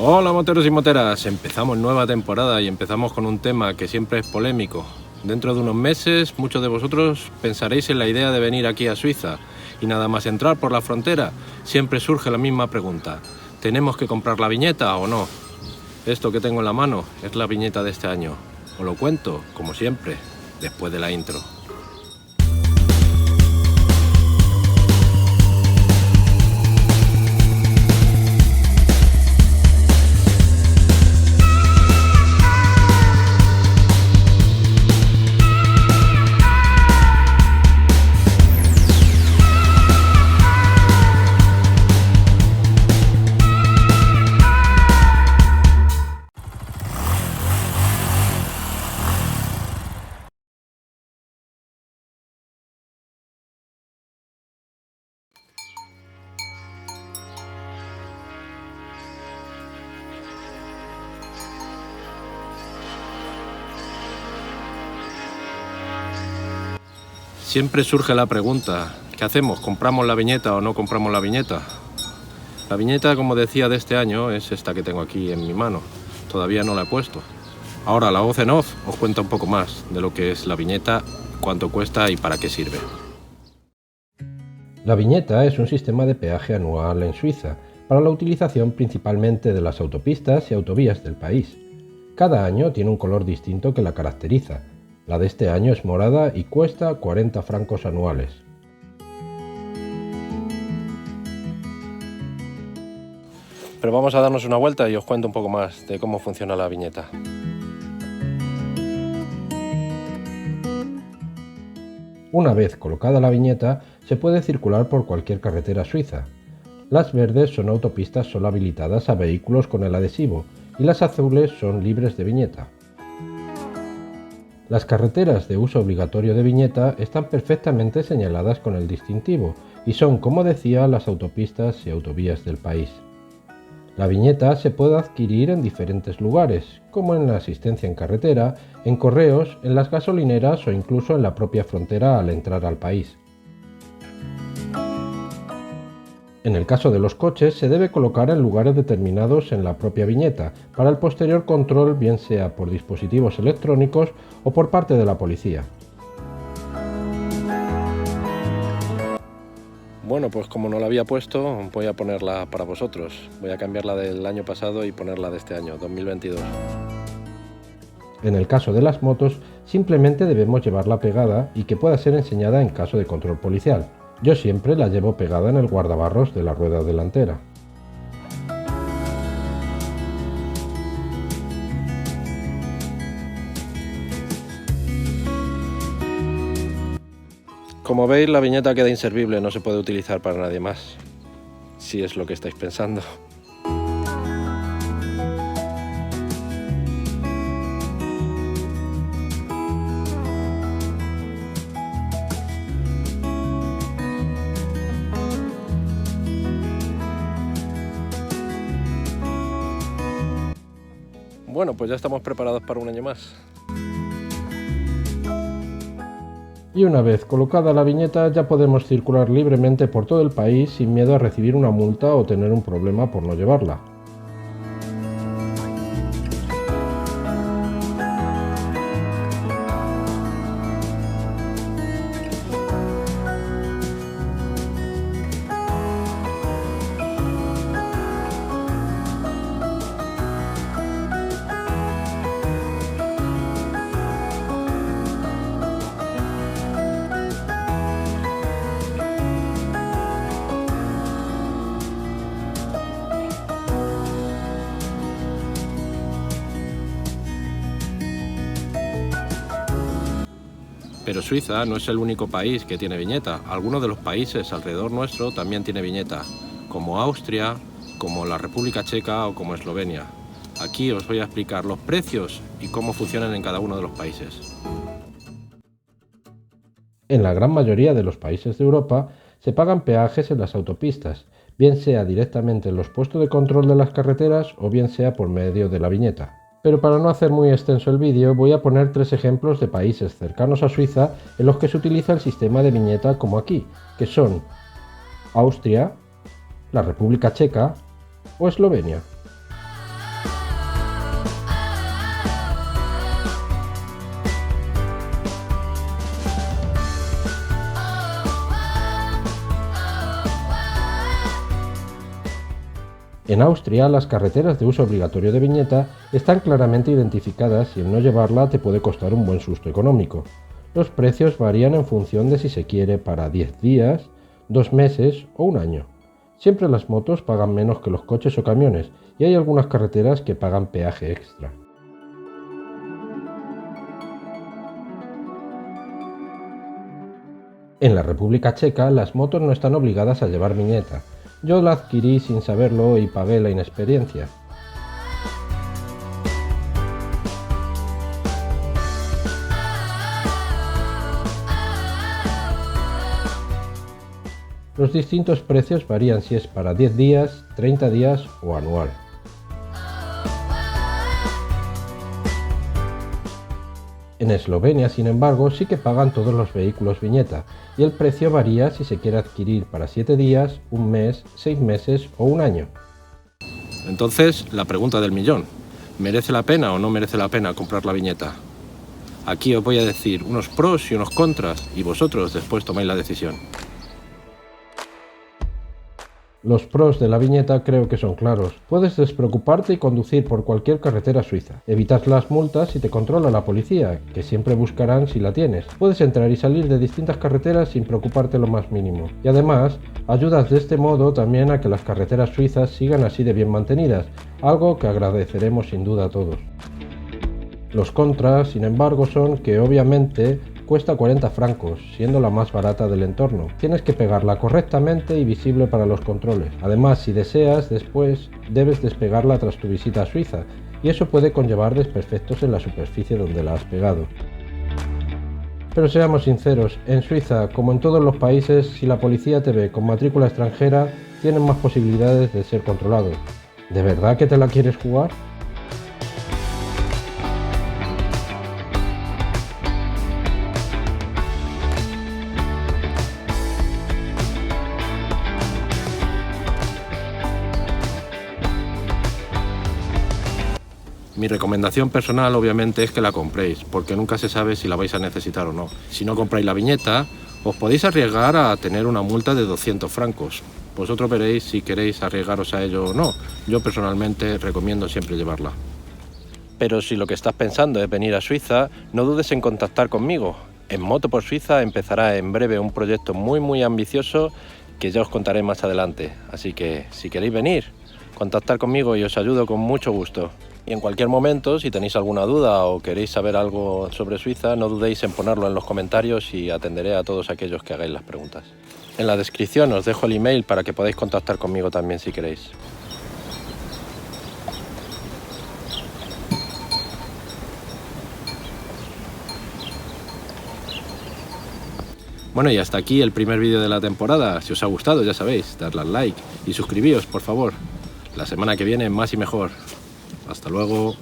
Hola moteros y moteras, empezamos nueva temporada y empezamos con un tema que siempre es polémico. Dentro de unos meses muchos de vosotros pensaréis en la idea de venir aquí a Suiza y nada más entrar por la frontera siempre surge la misma pregunta: ¿tenemos que comprar la viñeta o no? Esto que tengo en la mano es la viñeta de este año. Os lo cuento, como siempre, después de la intro. Siempre surge la pregunta: ¿qué hacemos? ¿Compramos la viñeta o no compramos la viñeta? La viñeta, como decía, de este año es esta que tengo aquí en mi mano. Todavía no la he puesto. Ahora, la voz en off os cuenta un poco más de lo que es la viñeta, cuánto cuesta y para qué sirve. La viñeta es un sistema de peaje anual en Suiza para la utilización principalmente de las autopistas y autovías del país. Cada año tiene un color distinto que la caracteriza. La de este año es morada y cuesta 40 francos anuales. Pero vamos a darnos una vuelta y os cuento un poco más de cómo funciona la viñeta. Una vez colocada la viñeta, se puede circular por cualquier carretera suiza. Las verdes son autopistas solo habilitadas a vehículos con el adhesivo y las azules son libres de viñeta. Las carreteras de uso obligatorio de viñeta están perfectamente señaladas con el distintivo y son, como decía, las autopistas y autovías del país. La viñeta se puede adquirir en diferentes lugares, como en la asistencia en carretera, en correos, en las gasolineras o incluso en la propia frontera al entrar al país. En el caso de los coches, se debe colocar en lugares determinados en la propia viñeta para el posterior control, bien sea por dispositivos electrónicos o por parte de la policía. Bueno, pues como no la había puesto, voy a ponerla para vosotros. Voy a cambiarla del año pasado y ponerla de este año, 2022. En el caso de las motos, simplemente debemos llevarla pegada y que pueda ser enseñada en caso de control policial. Yo siempre la llevo pegada en el guardabarros de la rueda delantera. Como veis, la viñeta queda inservible, no se puede utilizar para nadie más, si es lo que estáis pensando. Bueno, pues ya estamos preparados para un año más. Y una vez colocada la viñeta ya podemos circular libremente por todo el país sin miedo a recibir una multa o tener un problema por no llevarla. Pero Suiza no es el único país que tiene viñeta. Algunos de los países alrededor nuestro también tiene viñeta, como Austria, como la República Checa o como Eslovenia. Aquí os voy a explicar los precios y cómo funcionan en cada uno de los países. En la gran mayoría de los países de Europa se pagan peajes en las autopistas, bien sea directamente en los puestos de control de las carreteras o bien sea por medio de la viñeta. Pero para no hacer muy extenso el vídeo, voy a poner 3 ejemplos de países cercanos a Suiza en los que se utiliza el sistema de viñeta como aquí, que son Austria, la República Checa o Eslovenia. En Austria, las carreteras de uso obligatorio de viñeta están claramente identificadas y el no llevarla te puede costar un buen susto económico. Los precios varían en función de si se quiere para 10 días, 2 meses o un año. Siempre las motos pagan menos que los coches o camiones y hay algunas carreteras que pagan peaje extra. En la República Checa, las motos no están obligadas a llevar viñeta. Yo la adquirí sin saberlo y pagué la inexperiencia. Los distintos precios varían si es para 10 días, 30 días o anual. En Eslovenia, sin embargo, sí que pagan todos los vehículos viñeta y el precio varía si se quiere adquirir para 7 días, un mes, 6 meses o un año. Entonces, la pregunta del millón. ¿Merece la pena o no merece la pena comprar la viñeta? Aquí os voy a decir unos pros y unos contras y vosotros después tomáis la decisión. Los pros de la viñeta creo que son claros. Puedes despreocuparte y conducir por cualquier carretera suiza. Evitas las multas y te controla la policía, que siempre buscarán si la tienes. Puedes entrar y salir de distintas carreteras sin preocuparte lo más mínimo. Y además, ayudas de este modo también a que las carreteras suizas sigan así de bien mantenidas, algo que agradeceremos sin duda a todos. Los contras, sin embargo, son que obviamente cuesta 40 francos, siendo la más barata del entorno. Tienes que pegarla correctamente y visible para los controles. Además, si deseas, después debes despegarla tras tu visita a Suiza, y eso puede conllevar desperfectos en la superficie donde la has pegado. Pero seamos sinceros, en Suiza, como en todos los países, si la policía te ve con matrícula extranjera, tienes más posibilidades de ser controlado. ¿De verdad que te la quieres jugar? Mi recomendación personal obviamente es que la compréis, porque nunca se sabe si la vais a necesitar o no. Si no compráis la viñeta, os podéis arriesgar a tener una multa de 200 francos. Vosotros veréis si queréis arriesgaros a ello o no. Yo personalmente recomiendo siempre llevarla. Pero si lo que estás pensando es venir a Suiza, no dudes en contactar conmigo. En Moto por Suiza empezará en breve un proyecto muy ambicioso que ya os contaré más adelante. Así que si queréis venir, contactar conmigo y os ayudo con mucho gusto. Y en cualquier momento, si tenéis alguna duda o queréis saber algo sobre Suiza, no dudéis en ponerlo en los comentarios y atenderé a todos aquellos que hagáis las preguntas. En la descripción os dejo el email para que podáis contactar conmigo también si queréis. Bueno, y hasta aquí el primer vídeo de la temporada. Si os ha gustado, ya sabéis, dadle al like y suscribíos, por favor. La semana que viene más y mejor. Hasta luego.